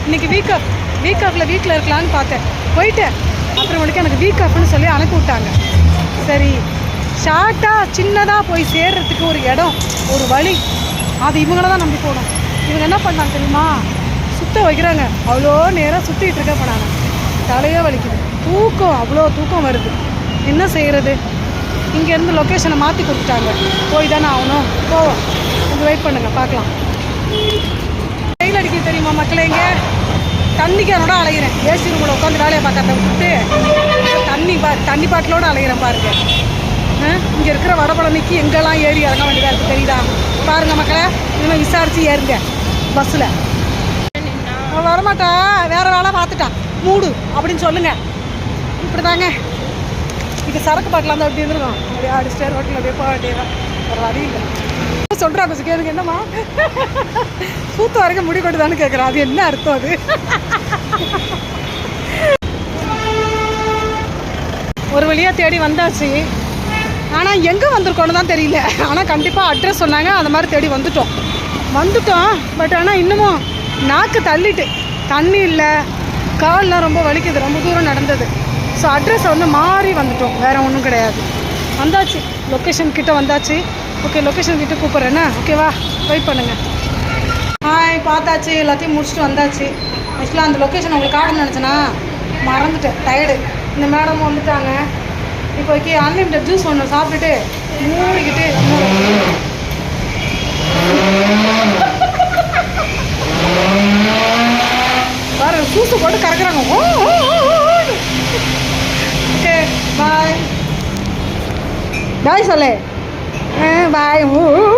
இன்றைக்கி வீக் ஆஃபில் வீட்டில் இருக்கலான்னு பார்த்தேன், போயிட்டேன். அப்புறமேட்டுக்கு எனக்கு வீக் ஆஃப்னு சொல்லி அனுப்பி விட்டாங்க. சரி, ஷார்ட்டாக சின்னதாக போய் சேர்றதுக்கு ஒரு இடம், ஒரு வழி, அது இவங்கள தான் நம்பி போகணும். இவங்க என்ன பண்ணாங்க தெரியுமா, சுத்த வைக்கிறாங்க. அவ்வளோ நேரம் சுற்றிட்டு இருக்க போனாங்க. தலையே வலிக்குது, தூக்கம் அவ்வளோ தூக்கம் வருது. என்ன செய்கிறது? இங்கேருந்து லொக்கேஷனை மாற்றி கொடுத்துட்டாங்க. போய் தானே ஆகணும். போவோம், கொஞ்சம் வெயிட் பண்ணுங்கள், பார்க்கலாம். வெயில் அடிக்க தெரியுமா மக்களே? இங்கே தண்ணிக்காரோட அலைகிறேன். ஏசி ரூமில் உட்காந்து வேலையை பார்க்கறத விட்டுட்டு தண்ணி பாட்டிலோடு அலைகிறேன் பாருங்கள். இங்கே இருக்கிற வடபழனிக்கு எங்கெல்லாம் ஏறி இறங்க வேண்டியதாக இருக்குது தெரியுதா? பாருங்கள் மக்களே, இன்னும் விசாரித்து ஏறுங்க பஸ்ஸில். வரமாட்டா, வேறு வேலை பார்த்துட்டான், மூடு அப்படின்னு சொல்லுங்கள். இப்படி தாங்க இது சரக்கு பாட்டில் தான் அப்படி இருந்துருக்கோம். அப்படியே அடிச்சிட்டே ரோட்டில் அப்படியே போக வேண்டியதான், ஒரு வழி இல்லை. சொல்கிறாங்க கேளுங்க, என்னம்மா சூத்து வரைக்கும் முடி கொண்டுதான்னு கேட்குறேன். அது என்ன அர்த்தம்? அது ஒரு வழியாக தேடி வந்தாச்சு. ஆனால் எங்கே வந்திருக்கோன்னு தான் தெரியல. ஆனால் கண்டிப்பாக அட்ரஸ் சொன்னாங்க, அந்த மாதிரி தேடி வந்துட்டோம். பட் ஆனால் இன்னமும் நாக்கு தள்ளிட்டு, தண்ணி இல்லை, கால்லாம் ரொம்ப வலிக்குது, ரொம்ப தூரம் நடந்தது. ஸோ அட்ரஸை வந்து மாறி வந்துட்டோம், வேறு ஒன்றும் கிடையாது. வந்தாச்சு, லொக்கேஷன் கிட்டே வந்தாச்சு. ஓகே, லொக்கேஷன் கிட்டே கூப்பிட்றேன்னா, ஓகேவா? வெயிட் பண்ணுங்கள். பார்த்தாச்சு, எல்லாத்தையும் முடிச்சுட்டு வந்தாச்சு. ஆக்சுவலாக அந்த லொக்கேஷன் உங்களுக்கு கார்டுன்னு நினச்சேன்னா மறந்துட்டேன், டயர்டு. இந்த மேடம் வந்துட்டாங்க. இப்போக்கி அன்லிமிட்டட் ஜூஸ் ஒன்று சாப்பிட்டுட்டு மூடிக்கிட்டு பாரு, ஜூஸை போட்டு கறக்குறாங்க. ஓகே, பாய் பாய் சொல்லு, பாய்.